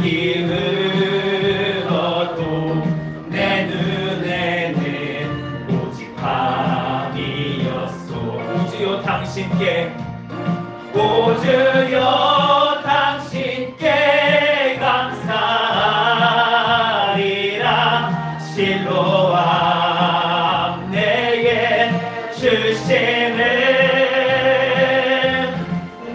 낙이 흘러도 내 눈에는 오직 밤이었소. 오주여 당신께, 오주여 당신께 감사하리라. 실로암 내게 주심을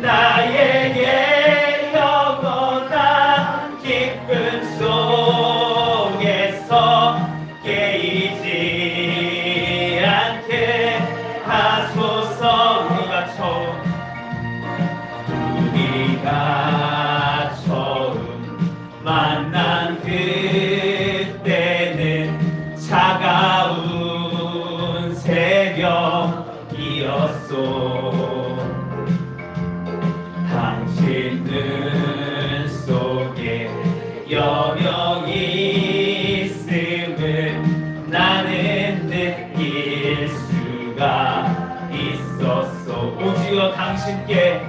나에게 영원한 기쁨 속에서 깨이지 않게 하소서. 우리가 처음 만난 그때는 차가운 새벽이었소. 당신 눈 속에 여명이 있음을 나는 느낄 수가 있었소. 오주여 당신께,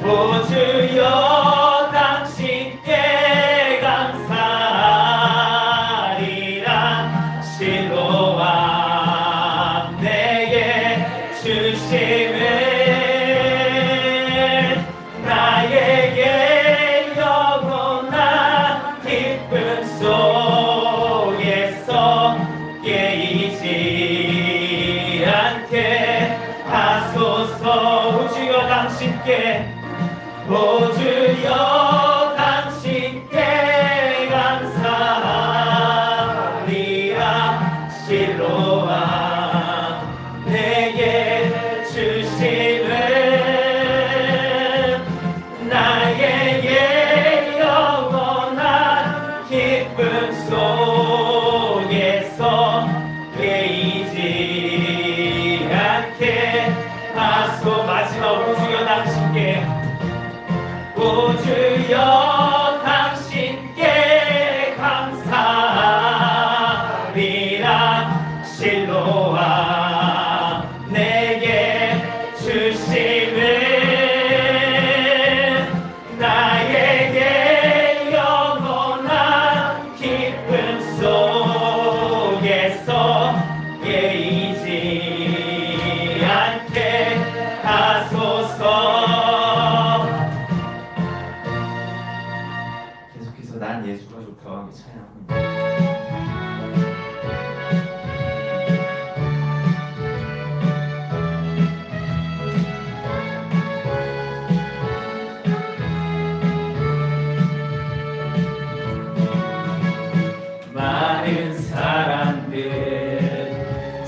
오주여 당신께 감사하리라. 실로암 내게 주심을 나에게 영원한 기쁨 속에서 깨이지 않게 하소서. 오주여 당신께, 오주여 당신께 감사하리라. 실로암 내게 주심을 나에게 영원한 기쁨 속에서 깨이지 않게 하소. 마지막 오주여 당신께, 오주여 당신께 감사하리라. 실로암 내게 주심을 나에게 영원한 기쁨 속에서 깨이지 않게 하소서. 계속해서 난 예수가 좋다고 하게 찬양합니다. 많은 사람들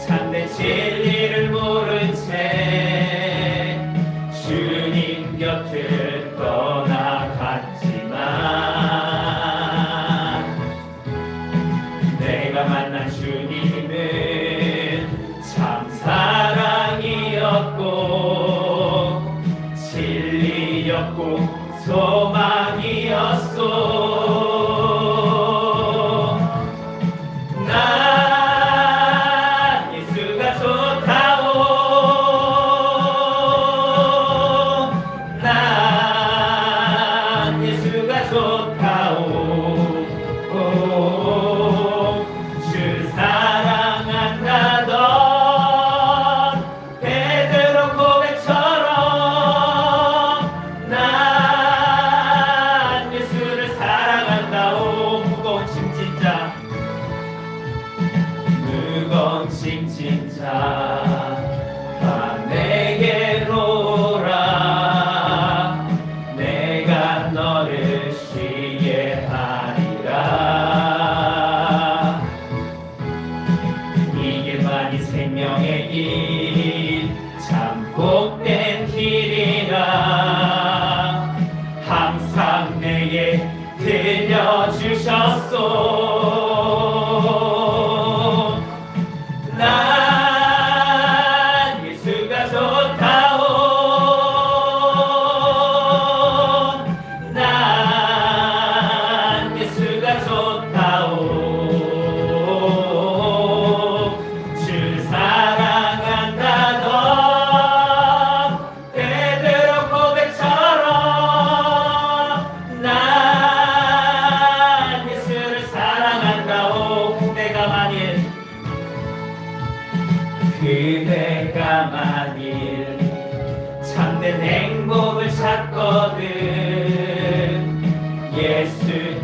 참된 진리를 모른 채 주님 곁을 떠나갔지만 내가 만난 주님은 참 사랑이었고 진리였고 소망이었소. 생명의 길 참 복된 길이라 항상 내게 들려주셨소. 난 예수가 좋다오. 난 예수가 좋다오. 사랑한다던 '베드로 고백처럼 난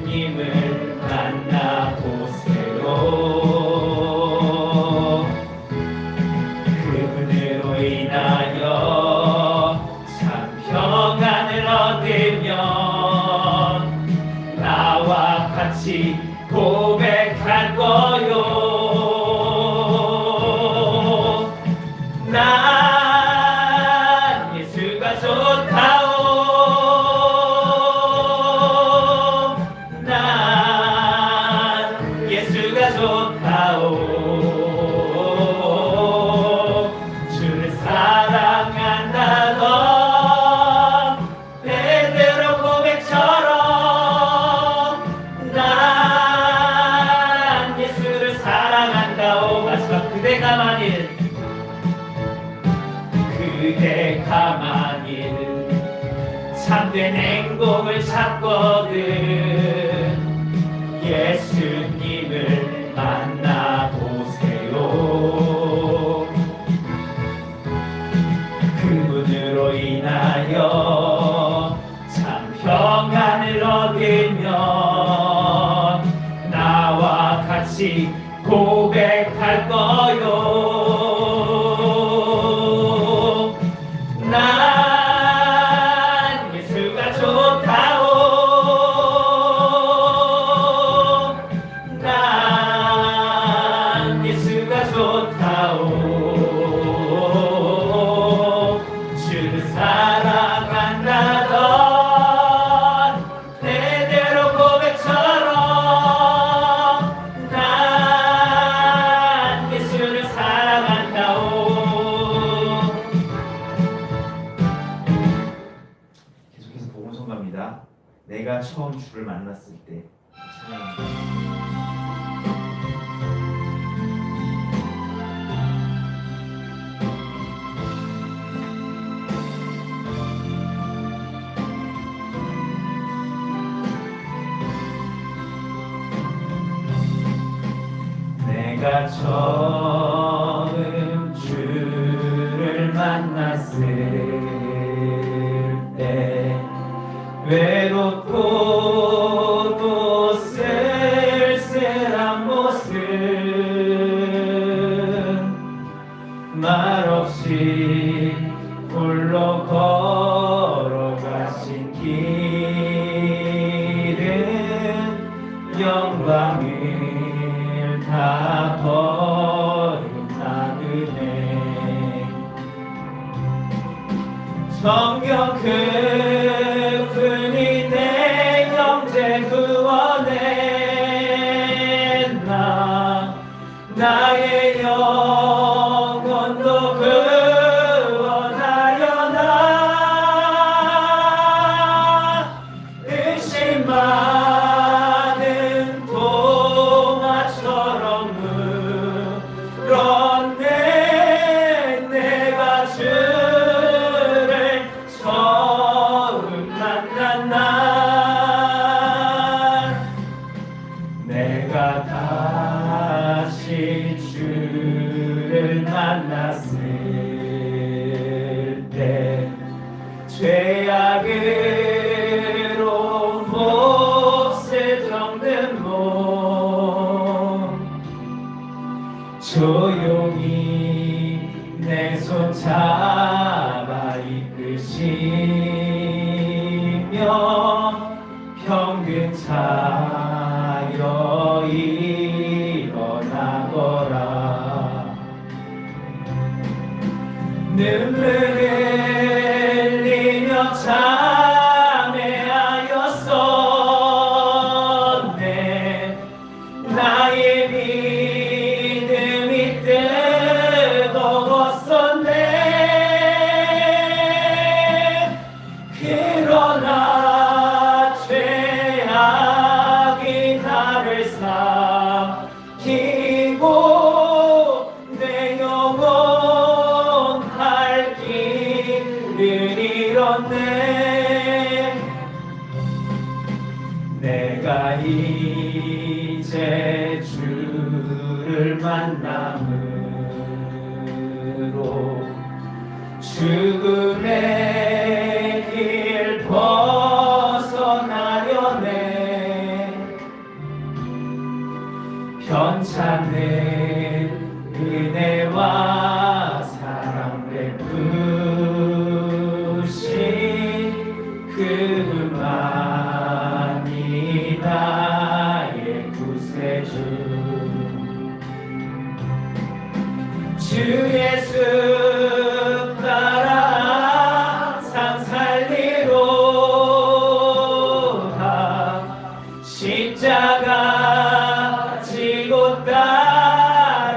예수님을 만나보세요. 그분으로 인하여 참 평안을 얻으면 나와 같이 고백할 거요. 난 예수가 좋다오. 난 예수가 좋다오. 주를 사랑한다던 베드로 고백처럼 난 예수를 사랑한다오. 마지막 그대가 만일 참된 행복을 찾거든 예수님을 만나보세요. 그분으로 인하여 참 평안을 얻으면 나와 같이 고백할 거요. 난 예수가 좋다오. 난 예수가 좋다오. 주를 사랑한다던 베드로 고백처럼 난 예수를 사랑한다오. 갑니다. 내가 처음 주를 만났을 때 찬양합니다. 내가 처음 주를 만났을 때 외롭고 또 쓸쓸한 모습 말없이 홀로 걸어가신 길은 영광을 다 버린 나그네 성경 그분이 내 형제 구원했나 나의 영혼도 구원하려나 의심 많은 도마처럼 물었네 내가 주를 처음 만난 날 내가 다시 주를 만났을 때 죄악으로 몹쓸 병든 몸 조용히 내 손 잡아 이끄시며 평균 차여 일어나거라 눈물 흘리며 참회하였었네 나의 믿음이 뜨거웠었네 그러나 죄악이 나를 삼키고 내 영혼 할 길을 잃었네 내가 이제 주를 만남으로 죽음의 길 벗어나려네 편찮은 은혜와 사랑 베푸신 그분만이 나의 구세주. 주 예수 따라 상 살리로다. 십자가 지고 따라가리라.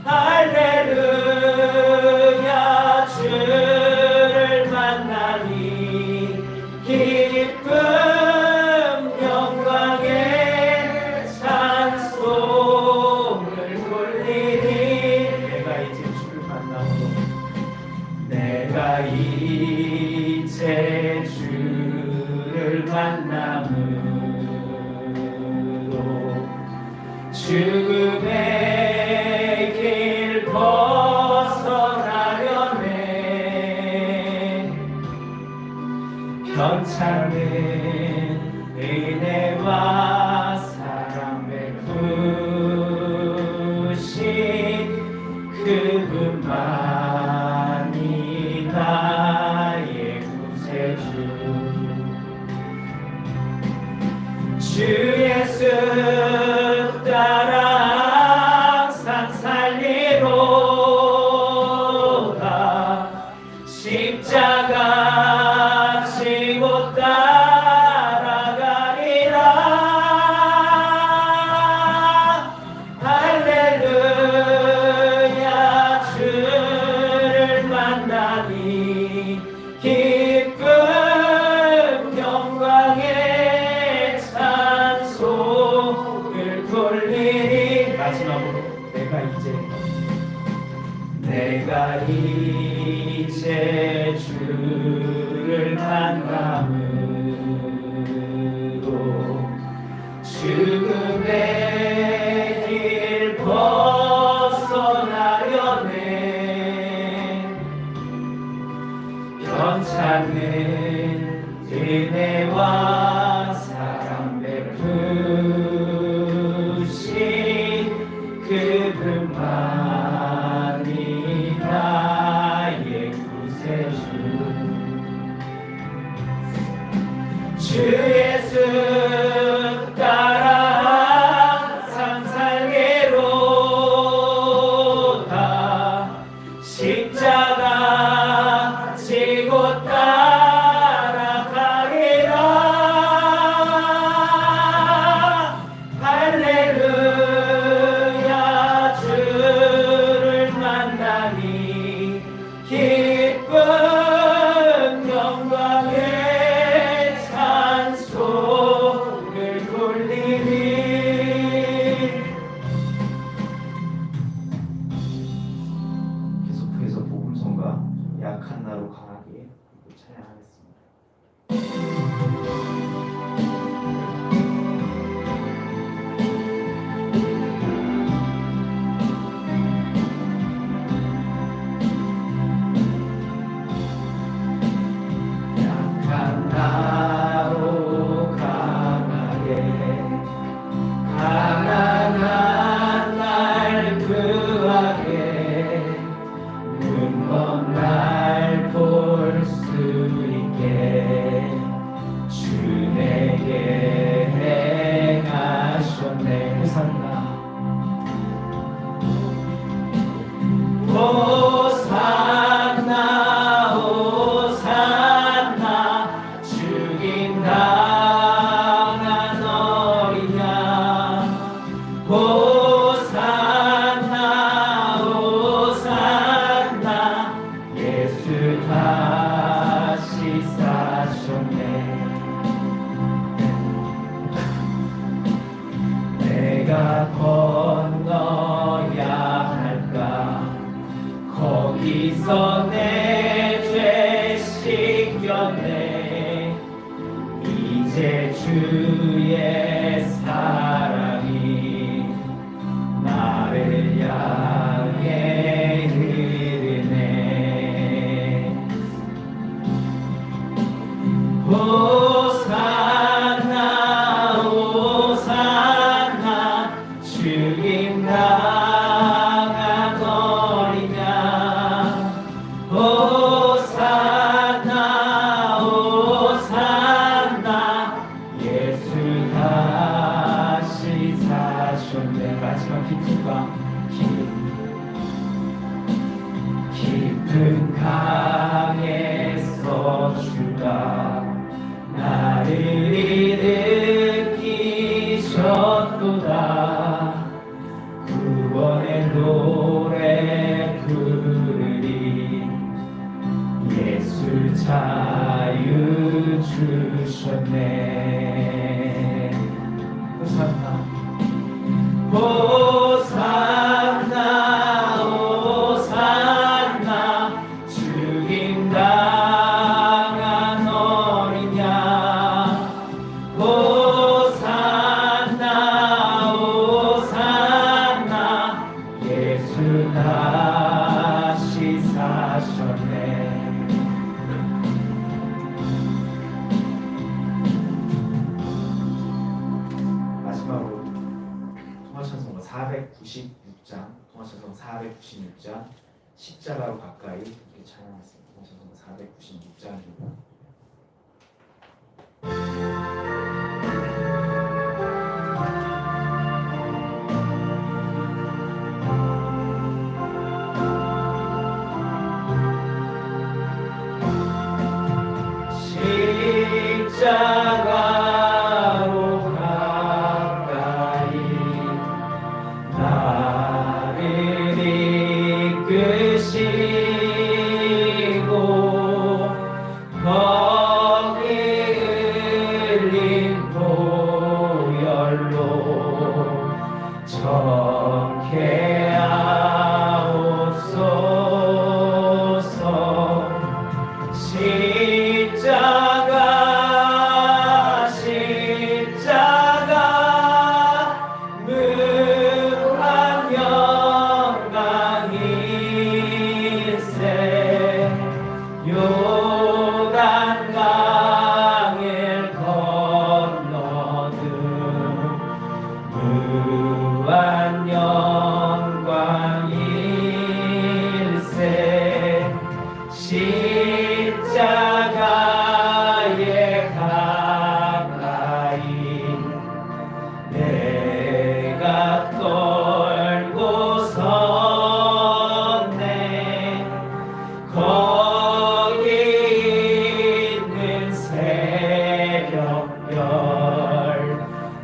할렐루야. 주를 만나니 기쁨 영광에 찬송을 돌리니. 내가 이제 주를 만남으로 내가 이제 주를 만남으로 죽음의 길 벗어나려네. 편찮은 은혜와 사랑 베푸신 그분만이 나의 구세주. 주 예수 따라 상 살리로다. 십자가 지고 따라가리라. 할렐루야. 주를 만나니 기쁨 영광에 찬송을 돌리니. 마지막으로 내가 이제 주를 만남으로 죽음의 길 벗어나려네. 편찮은 은혜와 사랑 베푸신 그분만이 나의 구세주. 주 예수 따라 상 살리로다. 십자가 지고 따라가리라. 할렐루야. 주를 만나니 기쁨 영광에 찬송을 돌리니. 계속해서 복음성가 약한 나로 강하게 찬양하겠습니다. 약한 나로 강하게 가난한 날 구하게 눈먼 날 볼 수 있게 주 내게 행하셨네. 호산나 호산나 죽임당한 어린 양. 호산나 호산나 예수 다시 사셨네. 내가 건너야 할까 거기서 내 죄 씻겼네. 이제 주의 사랑이 나를 향해 흐르네. 호산나 나를 일으키셨도다. 구원의 노래 부르리. 예수 자유 주셨네. 호산나 호산나 호산나. 죽임 당한 어린 양. 호산나 호산나. 예수 다시 사셨네. 마지막으로 통화찬송가 496장, 통화찬송 496장 십자가로 가까이 이렇게 찬양했습니다. 통화찬송 496장입니다. 십자가로 가까이 나를 이끄시고 거기 흘린 보혈로 정케 하옵소서. 십자가 무한 영광일세. 요단강을 건너는 무한 영광일세. 십자가에 가까이 내가 떨고 섰네. 거기 있는 새벽별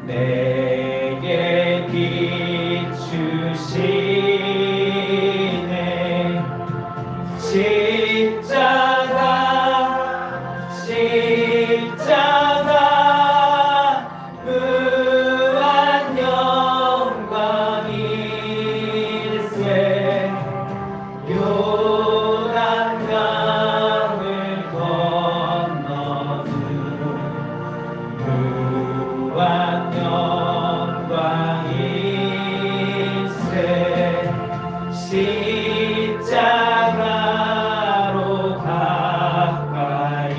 내게 비추시네. 십자가 무한 영광일세. 요단강을 건너는 무한 영광일세. 십자가로 가까이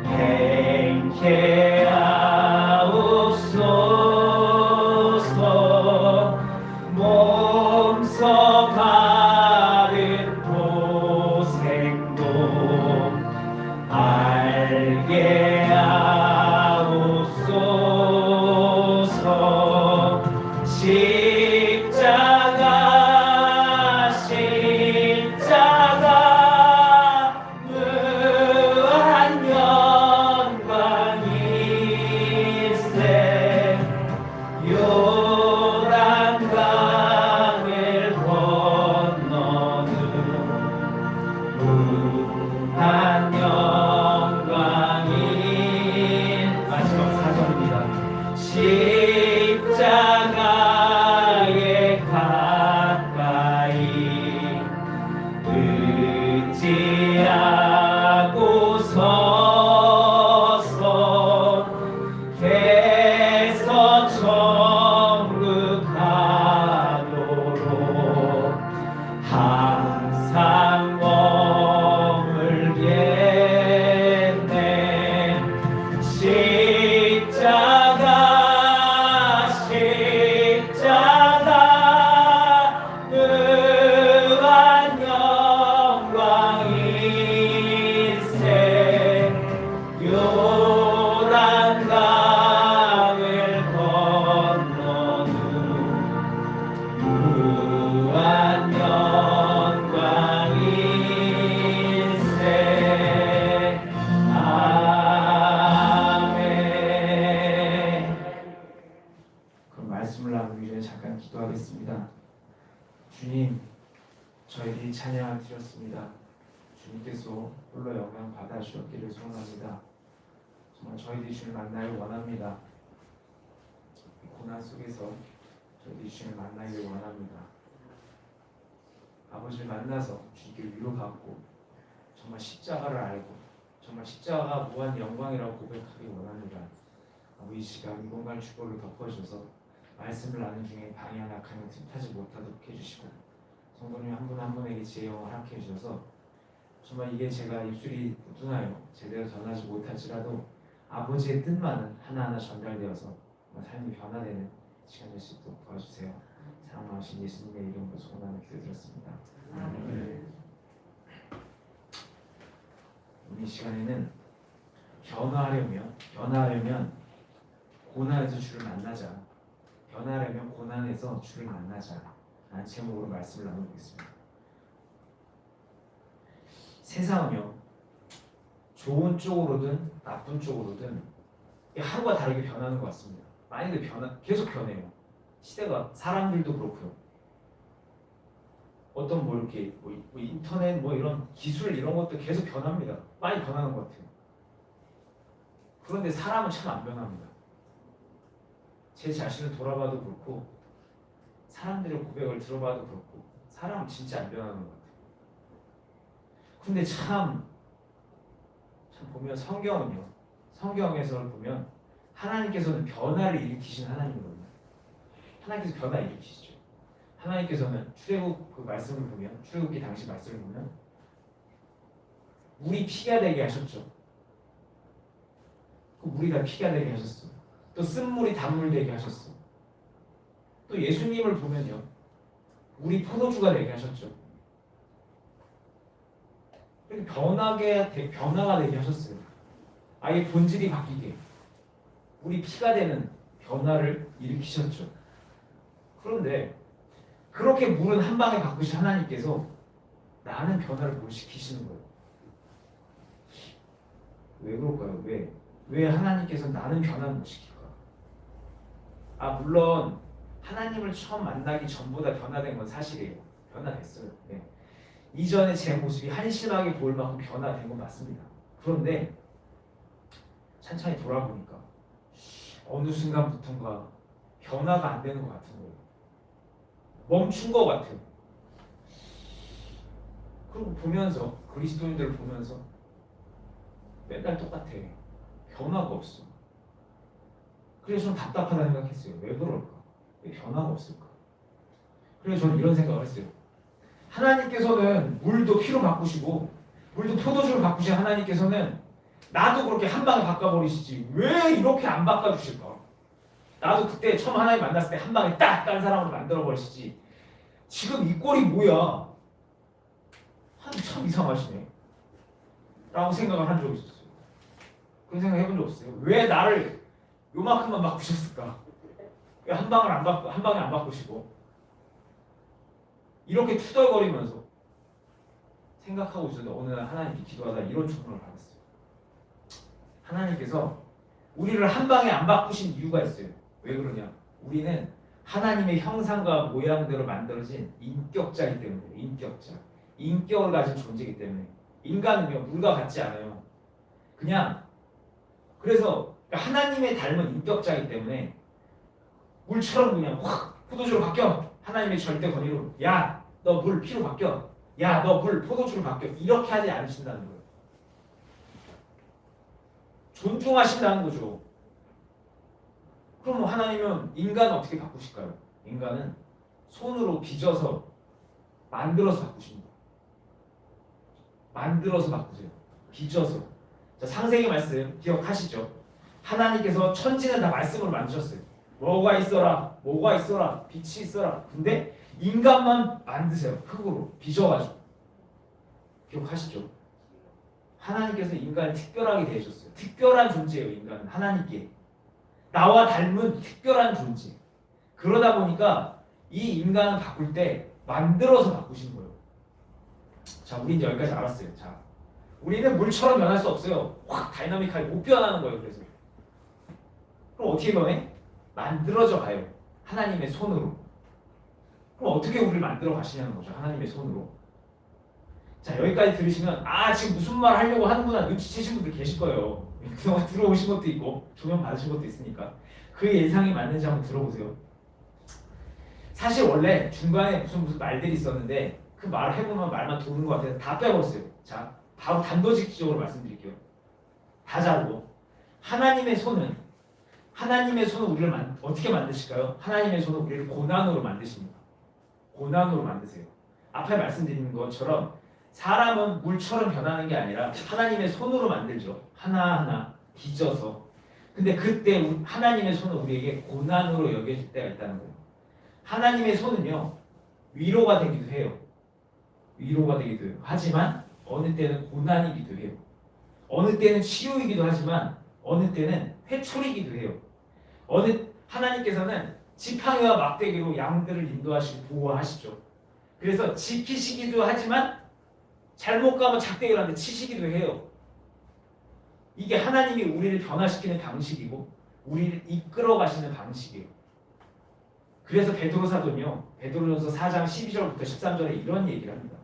행케 하옵소서. 몸소 받은 고생도 알게 하옵소서. 십자가 무한 영광일세. 요단강을 건너는 무한 영광일세. 주님, 저희들이 찬양을 드렸습니다. 주님께서 홀로 영광 받아주었기를 소원합니다. 정말 저희들이 주님 만나길 원합니다. 고난 속에서 저희들이 주님 만나길 원합니다. 아버지를 만나서 주님께 위로받고 정말 십자가를 알고 정말 십자가가 무한 영광이라고 고백하기 원합니다. 이 시간 이 공간 축복을 덮어주셔서 말씀을 나눈 중에 방향 악하면 틈타지 못하도록 해주시고 성도님 한 분 한 분에게 지혜와 허락해 주셔서 정말 이게 제가 입술이 부tun하여 제대로 전하지 못할지라도 아버지의 뜻만은 하나하나 전달되어서 삶이 변화되는 시간 될 수 있도록 도와주세요. 사랑하신 예수님의 이름으로 소원하며 기도드렸습니다. 아멘. 오늘 이 시간에는 변화하려면 고난에서 주를 만나자. 변화하려면 고난에서 주를 만나자. 라는 제목으로 말씀을 나눠보겠습니다. 세상은요, 좋은 쪽으로든 나쁜 쪽으로든 하루가 다르게 변하는 것 같습니다. 많이들 계속 변해요. 시대가 사람들도 그렇고요. 어떤 이렇게 인터넷 이런 기술 이런 것도 계속 변합니다. 많이 변하는 것 같아요. 그런데 사람은 참 안 변합니다. 제 자신을 돌아봐도 그렇고 사람들의 고백을 들어봐도 그렇고 사람은 진짜 안 변하는 것 같아요. 근데 참 보면 성경에서 보면 하나님께서는 변화를 일으키신 하나님이거든요. 하나님께서 변화를 일으키시죠. 하나님께서는 출애굽 그 말씀을 보면 출애굽기 당시 말씀을 보면 물이 피가 되게 하셨죠. 그 물이 다 피가 되게 하셨어. 또 쓴물이 단물 되게 하셨어. 또 예수님을 보면요, 물이 포도주가 되게 하셨죠. 이렇게 변화가 되게 하셨어요. 아예 본질이 바뀌게 물이 피가 되는 변화를 일으키셨죠. 그런데 그렇게 물은 한 방에 바꾸신 하나님께서 나는 변화를 못 시키시는 거예요. 왜 그럴까요? 왜 하나님께서 나는 변화를 못 시킬까? 물론 하나님을 처음 만나기 전보다 변화된 건 사실이에요. 변화됐어요. 네. 이전에 제 모습이 한심하게 보일 만큼 변화된 건 맞습니다. 그런데 천천히 돌아보니까 어느 순간부터인가 변화가 안 되는 것 같은 거예요. 멈춘 것 같아요. 그리고 보면서 그리스도인들을 보면서 맨날 똑같아. 변화가 없어. 그래서 좀 답답하다 생각했어요. 왜 그럴까? 왜 변화가 없을까? 그래서 저는 이런 생각을 했어요. 하나님께서는 물도 피로 바꾸시고 물도 포도주로 바꾸신 하나님께서는 나도 그렇게 한 방에 바꿔버리시지 왜 이렇게 안 바꿔주실까? 나도 그때 처음 하나님 만났을 때 한 방에 딱 딴 사람으로 만들어버리시지 지금 이 꼴이 뭐야? 참 이상하시네 라고 생각을 한 적이 있었어요. 그런 생각 해본 적 없어요. 왜 나를 요만큼만 바꾸셨을까? 왜 한 방에 안 바꾸시고 이렇게 투덜거리면서 생각하고 있었는데 어느 날 하나님께 기도하다 이런 충동을 받았어요. 하나님께서 우리를 한 방에 안 바꾸신 이유가 있어요. 왜 그러냐? 우리는 하나님의 형상과 모양대로 만들어진 인격자이기 때문에 인격을 가진 존재이기 때문에 인간은요 물과 같지 않아요. 그래서 하나님의 닮은 인격자이기 때문에 물처럼 그냥 확 포도주로 바뀌어. 하나님의 절대 권위로 야 너 물 피로 바뀌어. 야 너 물 포도주로 바뀌어. 이렇게 하지 않으신다는 거예요. 존중하신다는 거죠. 그럼 하나님은 인간을 어떻게 바꾸실까요? 인간은 손으로 빚어서 만들어서 바꾸십니다. 만들어서 바꾸세요. 빚어서. 자, 창세기 말씀 기억하시죠? 하나님께서 천지는 다 말씀으로 만드셨어요. 뭐가 있어라, 빛이 있어라. 근데 인간만 만드세요. 흙으로 빚어가지고. 기억하시죠? 하나님께서 인간을 특별하게 대하셨어요. 특별한 존재예요. 인간은 하나님께 나와 닮은 특별한 존재. 그러다 보니까 이 인간을 바꿀 때 만들어서 바꾸신 거예요. 자, 우리 이제 여기까지 알았어요. 자, 우리는 물처럼 변할 수 없어요. 확 다이나믹하게 못 변하는 거예요. 그래서 그럼 어떻게 변해? 만들어져 가요. 하나님의 손으로. 그럼 그럼 어떻게 우리를 만들어 가시냐는 거죠. 하나님의 손으로. 자, 여기까지 들으시면 지금 무슨 말 하려고 하는구나 눈치채신 분들 계실 거예요. 그동안 들어오신 것도 있고 조명 받으신 것도 있으니까 그 예상이 맞는지 한번 들어보세요. 사실 원래 중간에 무슨 말들이 있었는데 그 말을 해보면 말만 도는 것 같아서 다 빼버렸어요. 자, 바로 단도직입적으로 말씀드릴게요. 다 자르고 하나님의 손은 우리를 어떻게 만드실까요? 하나님의 손은 우리를 고난으로 만드십니다. 고난으로 만드세요. 앞에 말씀드린 것처럼 사람은 물처럼 변하는 게 아니라 하나님의 손으로 만들죠. 하나하나 빚어서. 근데 그때 하나님의 손은 우리에게 고난으로 여겨질 때가 있다는 거예요. 하나님의 손은요, 위로가 되기도 해요. 위로가 되기도 해요. 하지만 어느 때는 고난이기도 해요. 어느 때는 치유이기도 하지만 어느 때는 회초리이기도 해요. 하나님께서는 지팡이와 막대기로 양들을 인도하시고 보호하시죠. 그래서 지키시기도 하지만 잘못 가면 작대기로 한테 치시기도 해요. 이게 하나님이 우리를 변화시키는 방식이고 우리를 이끌어 가시는 방식이에요. 그래서 베드로 사도는요, 베드로전서 4장 12절부터 13절에 이런 얘기를 합니다.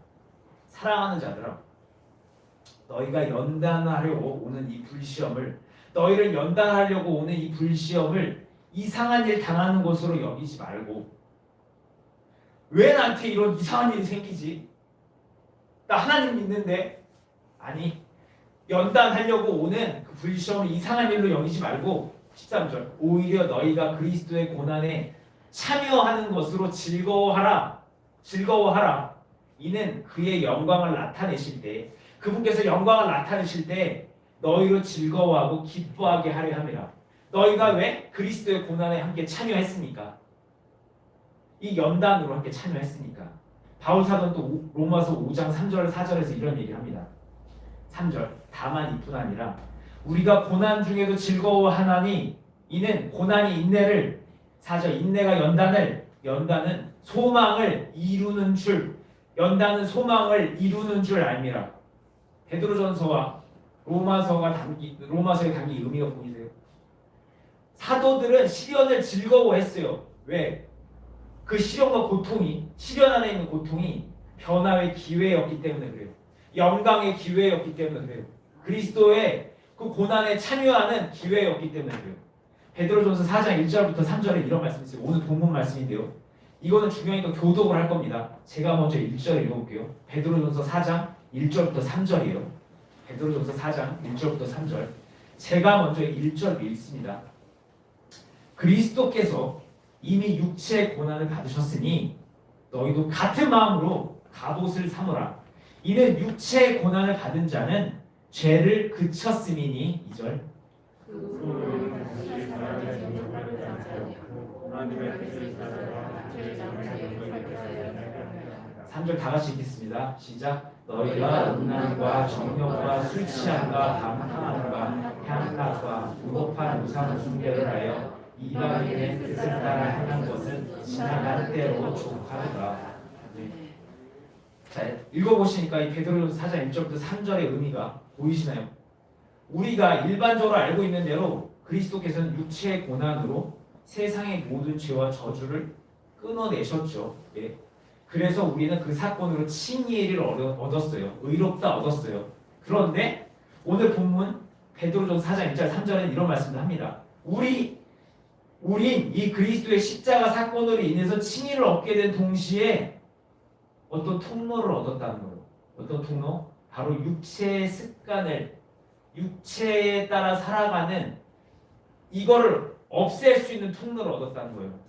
사랑하는 자들아, 너희를 연단하려고 오는 이 불시험을 이상한 일 당하는 것으로 여기지 말고. 왜 나한테 이런 이상한 일이 생기지? 나 하나님 믿는데. 아니, 연단하려고 오는 그 불시험을 이상한 일로 여기지 말고 13절, 오히려 너희가 그리스도의 고난에 참여하는 것으로 즐거워하라. 이는 그의 영광을 나타내실 때, 그분께서 영광을 나타내실 때 너희로 즐거워하고 기뻐하게 하려 함이라. 너희가 왜 그리스도의 고난에 함께 참여했습니까? 이 연단으로 함께 참여했으니까. 바울 사도는 또 로마서 5장 3절 4절에서 이런 얘기를 합니다. 3절, 다만 이뿐 아니라 우리가 고난 중에도 즐거워하나니 이는 고난이 인내를, 4절, 인내가 연단은 소망을 이루는 줄 알미라. 베드로전서와 로마서에 담긴 의미가 보이세요? 사도들은 시련을 즐거워했어요. 왜? 그 시련 안에 있는 고통이 변화의 기회였기 때문에 그래요. 영광의 기회였기 때문에 그래요. 그리스도의 그 고난에 참여하는 기회였기 때문에 그래요. 베드로전서 4장 1절부터 3절에 이런 말씀이 있어요. 오늘 본문 말씀인데요. 이거는 중요하니까 교독을 할 겁니다. 제가 먼저 1절 읽어볼게요. 베드로전서 4장 1절부터 3절이에요. 베드로전서 4장 1절부터 3절. 제가 먼저 1절 읽습니다. 그리스도께서 이미 육체의 고난을 받으셨으니 너희도 같은 마음으로 갑옷을 삼으라. 이는 육체의 고난을 받은 자는 죄를 그쳤음이니. 2절. 3절 다 같이 읽겠습니다. 시작. 너희가 음란과 정욕과 술 취함과 방탕함과 향락과 무법한 우상 숭배를 하여 이방인의 뜻을 따라 행한 것은 지나간 때로 족하도다. 자, 읽어보시니까 이 베드로전서 4장 1절부터 3절의 의미가 보이시나요? 우리가 일반적으로 알고 있는 대로 그리스도께서는 육체의 고난으로 세상의 모든 죄와 저주를 끊어내셨죠. 예. 그래서 우리는 그 사건으로 칭의를 얻었어요. 의롭다 얻었어요. 그런데 오늘 본문 베드로전서 4장 1절 3절에는 이런 말씀을 합니다. 우린 이 그리스도의 십자가 사건으로 인해서 칭의를 얻게 된 동시에 어떤 통로를 얻었다는 거예요. 어떤 통로? 바로 육체의 습관을, 육체에 따라 살아가는 이거를 없앨 수 있는 통로를 얻었다는 거예요.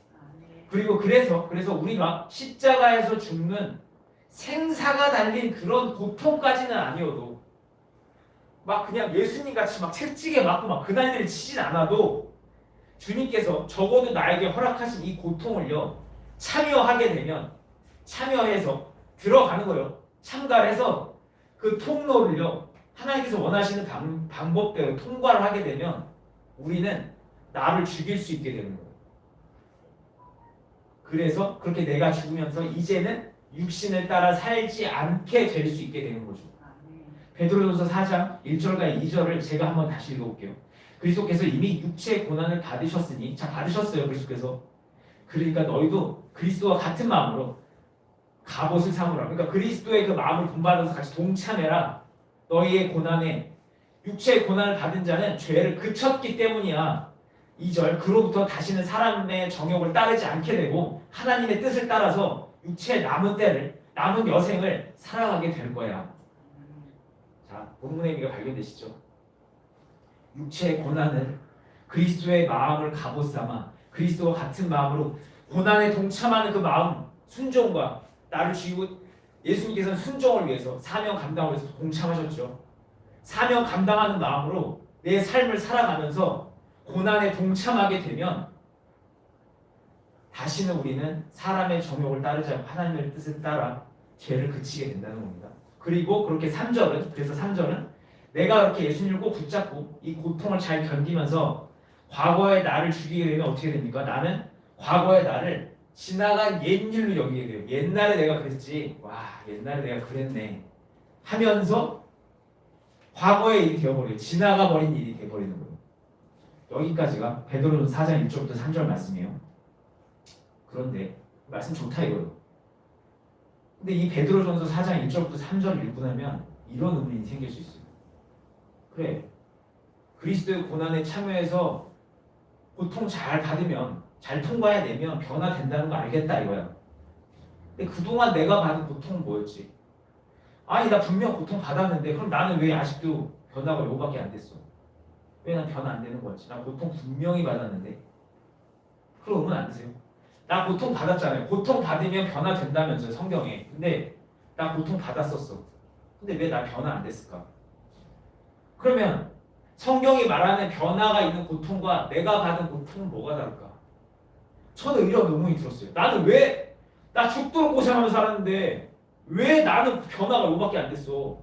그리고 그래서 우리가 십자가에서 죽는 생사가 달린 그런 고통까지는 아니어도 막 그냥 예수님 같이 막 채찍에 맞고 막 그날들을 치진 않아도 주님께서 적어도 나에게 허락하신 이 고통을요 참여해서 들어가는 거예요. 참가해서 그 통로를요 하나님께서 원하시는 방법대로 통과를 하게 되면 우리는 나를 죽일 수 있게 되는 거예요. 그래서 그렇게 내가 죽으면서 이제는 육신을 따라 살지 않게 될 수 있게 되는 거죠. 베드로전서 4장 1절과 2절을 제가 한번 다시 읽어볼게요. 그리스도께서 이미 육체의 고난을 받으셨으니, 자 받으셨어요. 그리스도께서 그러니까 너희도 그리스도와 같은 마음으로 갑옷을 삼으라. 그러니까 그리스도의 그 마음을 본받아서 같이 동참해라. 너희의 고난에 육체의 고난을 받은 자는 죄를 그쳤기 때문이야. 2절 그로부터 다시는 사람의 정욕을 따르지 않게 되고 하나님의 뜻을 따라서 육체의 남은 여생을 살아가게 될 거야. 자, 본문의 의미가 발견되시죠? 육체의 고난을 그리스도의 마음을 갑옷 삼아 그리스도와 같은 마음으로 고난에 동참하는 그 마음, 순종과 나를 죽이고 예수님께서는 순종을 위해서 사명 감당을 위해서 동참하셨죠. 사명 감당하는 마음으로 내 삶을 살아가면서 고난에 동참하게 되면 다시는 우리는 사람의 정욕을 따르지 않고 하나님의 뜻을 따라 죄를 그치게 된다는 겁니다. 그리고 그렇게 3절은 내가 그렇게 예수님을 꼭 붙잡고 이 고통을 잘 견디면서 과거의 나를 죽이게 되면 어떻게 됩니까? 나는 과거의 나를 지나간 옛일로 여기게 돼요. 옛날에 내가 그랬지. 와, 옛날에 내가 그랬네. 하면서 과거의 일이 되어버려요. 지나가 버린 일이 되어버리는 거예요. 여기까지가 베드로전서 4장 1절부터 3절 말씀이에요. 그런데 말씀 좋다 이거예요. 근데 이 베드로전서 4장 1절부터 3절을 읽고 나면 이런 의문이 생길 수 있어요. 그래, 그리스도의 고난에 참여해서 고통 잘 받으면 잘 통과해내면 변화된다는 거 알겠다 이거야. 근데 그동안 내가 받은 고통은 뭐였지? 아니 나 분명 고통 받았는데 그럼 나는 왜 아직도 변화가 요거밖에 안 됐어? 왜 난 변화 안 되는 거지? 나 고통 분명히 받았는데. 그런 의문 안 드세요? 나 고통 받았잖아요. 고통 받으면 변화된다면서요 성경에. 근데 나 고통 받았었어. 근데 왜 나 변화 안 됐을까? 그러면 성경이 말하는 변화가 있는 고통과 내가 받은 고통은 뭐가 다를까? 저는 이런 의문이 들었어요. 나는 왜 나 죽도록 고생하면서 살았는데 왜 나는 변화가 요밖에 안 됐어?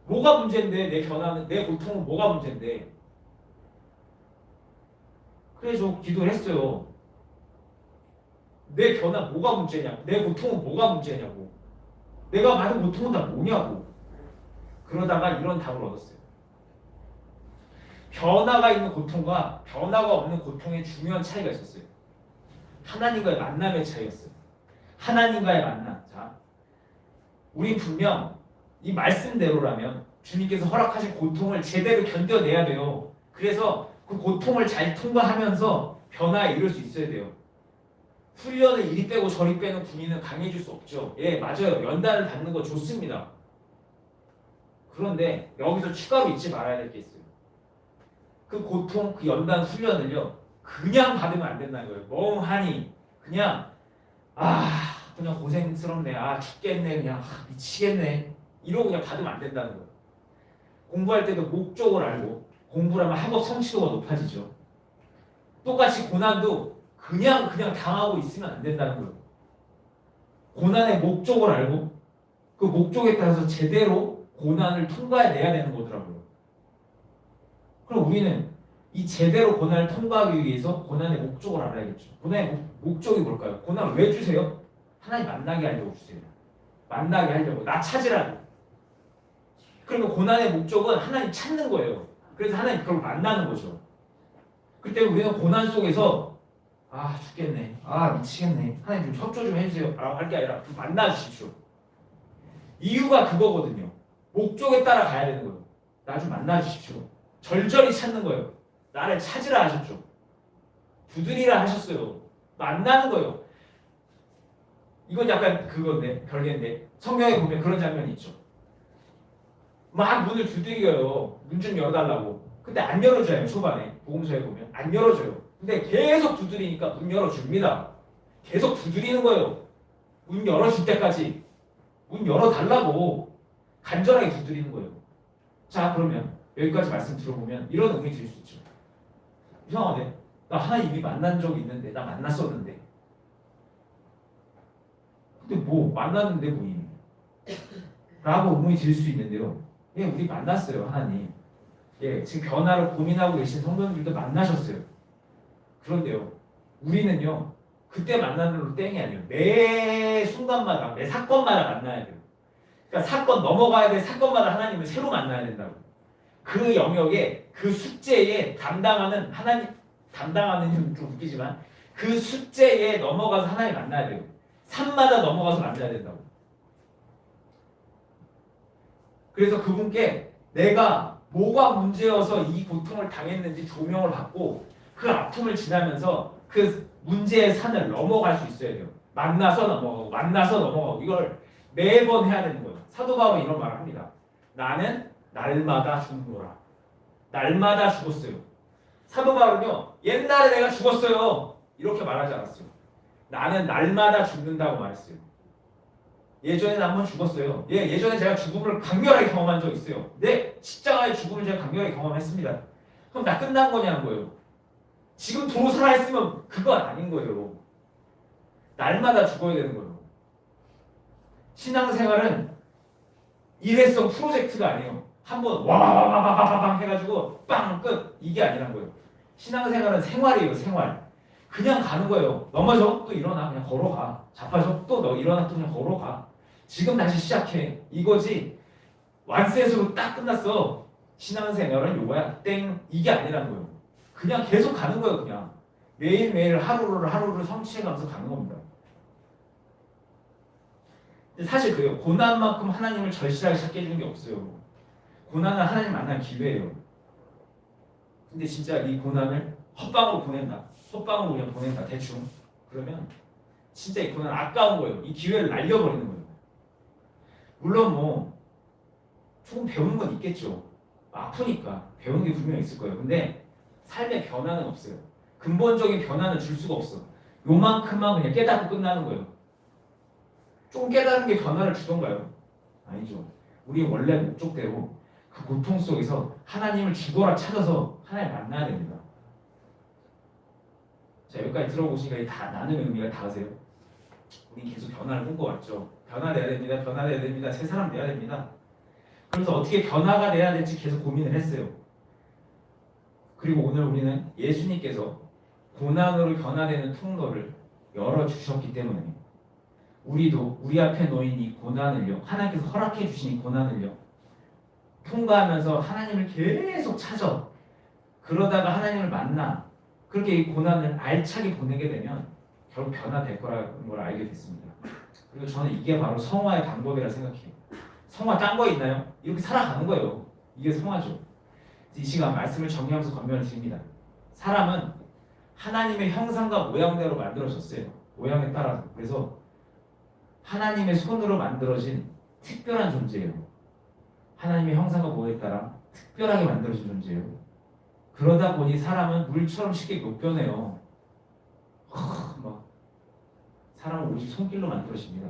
뭐가 문제인데 내 변화는 내 고통은 뭐가 문제인데? 그래서 기도를 했어요. 내 변화 뭐가 문제냐? 내 고통은 뭐가 문제냐고. 내가 받은 고통은 다 뭐냐고. 그러다가 이런 답을 얻었어요. 변화가 있는 고통과 변화가 없는 고통의 중요한 차이가 있었어요. 하나님과의 만남의 차이였어요. 하나님과의 만남. 자, 우리 분명 이 말씀대로라면 주님께서 허락하신 고통을 제대로 견뎌내야 돼요. 그래서 그 고통을 잘 통과하면서 변화에 이룰 수 있어야 돼요. 훈련을 이리 빼고 저리 빼는 군인은 강해질 수 없죠. 예, 맞아요. 연단을 받는 거 좋습니다. 그런데 여기서 추가로 잊지 말아야 될 게 있어요. 그 고통, 그 연단 훈련을요 그냥 받으면 안 된다는 거예요. 멍하니 그냥 그냥 고생스럽네, 죽겠네, 그냥 미치겠네 이러고 그냥 받으면 안 된다는 거예요. 공부할 때도 목적을 알고 공부를 하면 학업 성취도가 높아지죠. 똑같이 고난도 그냥 당하고 있으면 안 된다는 거예요. 고난의 목적을 알고 그 목적에 따라서 제대로 고난을 통과해내야 되는 거더라고요. 그럼 우리는 이 제대로 고난을 통과하기 위해서 고난의 목적을 알아야겠죠. 고난의 목적이 뭘까요? 고난을 왜 주세요? 하나님 만나게 하려고 주세요. 만나게 하려고. 나 찾으라고. 그러면 고난의 목적은 하나님 찾는 거예요. 그래서 하나님 그걸 만나는 거죠. 그때 우리는 고난 속에서 죽겠네, 미치겠네, 하나님 좀 협조 좀 해주세요 할 게 아니라 좀 만나 주십시오. 이유가 그거거든요. 목적에 따라 가야 되는 거예요. 나 좀 만나 주십시오. 절절히 찾는 거예요. 나를 찾으라 하셨죠. 두드리라 하셨어요. 만나는 거예요. 이건 약간 그건데 별개인데 성경에 보면 그런 장면이 있죠. 막 문을 두드려요. 문 좀 열어달라고. 근데 안 열어줘요. 초반에 복음서에 보면 안 열어줘요. 근데 계속 두드리니까 문 열어줍니다. 계속 두드리는 거예요. 문 열어줄 때까지 문 열어달라고 간절하게 두드리는 거예요. 자, 그러면 여기까지 말씀 들어보면 이런 의문이 들 수 있죠. 이상하네. 나 하나님 이미 만난 적이 있는데, 나 만났었는데. 근데 뭐 만났는데 뭐 이미 라고 의문이 들 수 있는데요. 예, 우리 만났어요, 하나님. 예, 지금 변화를 고민하고 계신 성도님들도 만나셨어요. 그런데요, 우리는요 그때 만나는 걸로 땡이 아니에요. 매 순간마다, 매 사건마다 만나야 돼요. 그러니까 사건 넘어가야 될 사건마다 하나님을 새로 만나야 된다고. 그 영역에, 그 숙제에 담당하는 하나님, 담당하는 좀 웃기지만 그 숫자에 넘어가서 하나님 만나야 돼요. 산마다 넘어가서 만나야 된다고. 그래서 그분께 내가 뭐가 문제여서 이 고통을 당했는지 조명을 받고 그 아픔을 지나면서 그 문제의 산을 넘어갈 수 있어야 돼요. 만나서 넘어가고 만나서 넘어가고 이걸 매번 해야 되는 거예요. 사도 바울은 이런 말을 합니다. 나는 날마다 죽노라. 날마다 죽었어요. 사도 바울은요. 옛날에 내가 죽었어요. 이렇게 말하지 않았어요. 나는 날마다 죽는다고 말했어요. 예전에 한번 죽었어요. 예전에 제가 죽음을 강렬하게 경험한 적 있어요. 네, 십자가의 죽음을 제가 강렬하게 경험했습니다. 그럼 나 끝난 거냐는 거예요. 지금 도로 살아있으면 그건 아닌 거예요. 날마다 죽어야 되는 거예요. 신앙생활은 일회성 프로젝트가 아니에요. 한번 와와와와와방 해가지고 빵 끝. 이게 아니란 거예요. 신앙생활은 생활이에요. 생활. 그냥 가는 거예요. 넘어져 또 일어나 그냥 걸어가. 자빠져 또 너 일어나 또 그냥 걸어가. 지금 다시 시작해. 이거지. 완셋으로 딱 끝났어. 신앙생활은 요거야. 땡. 이게 아니라는 거예요. 그냥 계속 가는 거예요. 그냥 매일매일 하루를 성취해가면서 가는 겁니다. 사실 그래요. 고난만큼 하나님을 절실하게 찾게 해주는 게 없어요. 고난은 하나님 만날 기회예요. 근데 진짜 이 고난을 헛방으로 보낸다. 헛방으로 그냥 보낸다. 대충. 그러면 진짜 이 고난 아까운 거예요. 이 기회를 날려버리는 거예요. 물론 뭐 조금 배우는 건 있겠죠. 아프니까 배우는 게 분명히 있을 거예요. 근데 삶의 변화는 없어요. 근본적인 변화는 줄 수가 없어. 요만큼만 그냥 깨닫고 끝나는 거예요. 조금 깨달은 게 변화를 주던가요? 아니죠. 우리 원래 목적대로 그 고통 속에서 하나님을 죽어라 찾아서 하나님 만나야 됩니다. 자, 여기까지 들어보시니까 다 나는 의미가 다으세요? 우리 계속 변화를 꿈꿔왔죠. 변화돼야 됩니다. 변화돼야 됩니다. 새 사람 돼야 됩니다. 그래서 어떻게 변화가 돼야 될지 계속 고민을 했어요. 그리고 오늘 우리는 예수님께서 고난으로 변화되는 통로를 열어주셨기 때문에 우리도 우리 앞에 놓인 이 고난을요, 하나님께서 허락해 주신 이 고난을요 통과하면서 하나님을 계속 찾아 그러다가 하나님을 만나 그렇게 이 고난을 알차게 보내게 되면 결국 변화될 거라는 걸 알게 됐습니다. 그리고 저는 이게 바로 성화의 방법이라 생각해요. 성화 딴 거 있나요? 이렇게 살아가는 거예요. 이게 성화죠. 이 시간 말씀을 정리하면서 권면을 드립니다. 사람은 하나님의 형상과 모양대로 만들어졌어요. 모양에 따라서. 그래서 하나님의 손으로 만들어진 특별한 존재예요. 하나님의 형상과 모양에 따라 특별하게 만들어진 존재예요. 그러다 보니 사람은 물처럼 쉽게 못 변해요. 막 사람은 오직 손길로 만들어집니다.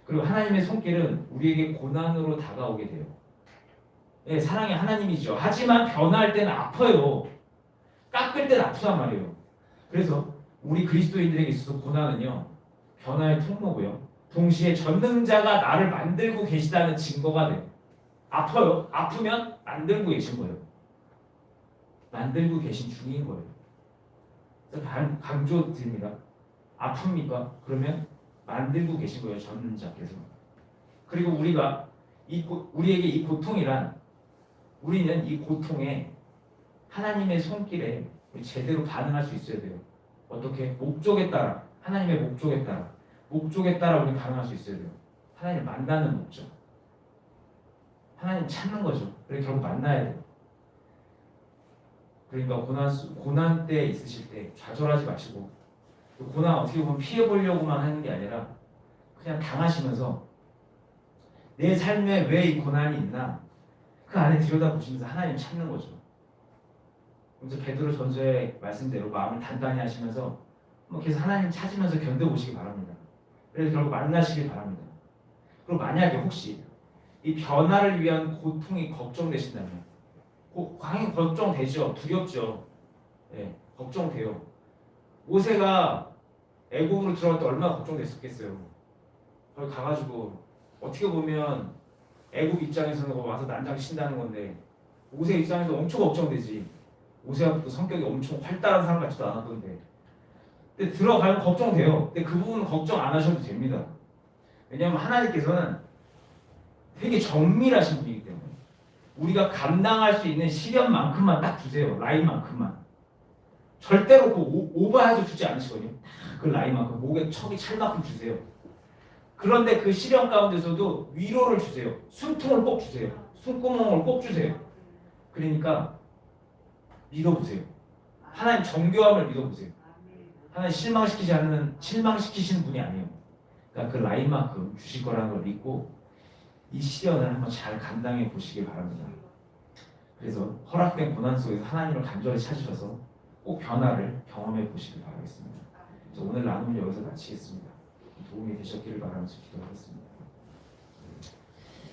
그리고 하나님의 손길은 우리에게 고난으로 다가오게 돼요. 네, 사랑의 하나님이죠. 하지만 변화할 때는 아파요. 깎을 때는 아프단 말이에요. 그래서 우리 그리스도인들에게 있어서 고난은요, 변화의 통로고요. 동시에 전능자가 나를 만들고 계시다는 증거가 돼요. 아파요. 아프면 만들고 계신 거예요. 만들고 계신 중인 거예요. 그래서 강조드립니다. 아픕니까? 그러면 만들고 계신 거예요. 전능자께서. 그리고 우리가 우리에게 이 고통이란 우리는 이 고통에 하나님의 손길에 제대로 반응할 수 있어야 돼요. 어떻게? 목적에 따라 하나님의 목적에 따라 우리 반응할 수 있어야 돼요. 하나님을 만나는 목적. 하나님 찾는 거죠. 그래서 결국 만나야 돼요. 그러니까 고난 때 있으실 때 좌절하지 마시고 고난 어떻게 보면 피해 보려고만 하는 게 아니라 그냥 당하시면서 내 삶에 왜 이 고난이 있나 그 안에 들여다보시면서 하나님 찾는 거죠. 그래서 베드로 전서의 말씀대로 마음을 단단히 하시면서 계속 하나님 찾으면서 견뎌보시기 바랍니다. 그래서 결국 만나시길 바랍니다. 그리고 만약에 혹시 이 변화를 위한 고통이 걱정되신다면 당연히 걱정되죠. 두렵죠. 네, 걱정돼요. 모세가 애굽으로 들어갈 때 얼마나 걱정됐었겠어요. 거기 가가지고 어떻게 보면 애굽 입장에서는 와서 난장 친다는 건데 모세 입장에서 엄청 걱정되지. 모세가 또 성격이 엄청 활달한 사람 같지도 않았던데. 근데 들어가면 걱정돼요. 근데 그 부분은 걱정 안 하셔도 됩니다. 왜냐하면 하나님께서는 되게 정밀하신 분이기 때문에 우리가 감당할 수 있는 시련만큼만 딱 주세요. 라인만큼만. 절대로 그 오버해서 주지 않으시거든요. 그 라인만큼 목에 척이 찰 만큼 주세요. 그런데 그 시련 가운데서도 위로를 주세요. 숨통을 꼭 주세요. 숨구멍을 꼭 주세요. 그러니까 믿어보세요. 하나님 정교함을 믿어보세요. 하나님 실망시키시는 분이 아니에요. 그러니까 그 라인만큼 주실 거라는 걸 믿고 이 시련을 한번 잘 감당해 보시길 바랍니다. 그래서 허락된 고난 속에서 하나님을 간절히 찾으셔서 꼭 변화를 경험해 보시길 바라겠습니다. 오늘 나눔을 여기서 마치겠습니다. 도움이 되셨기를 바라면서 기도하겠습니다.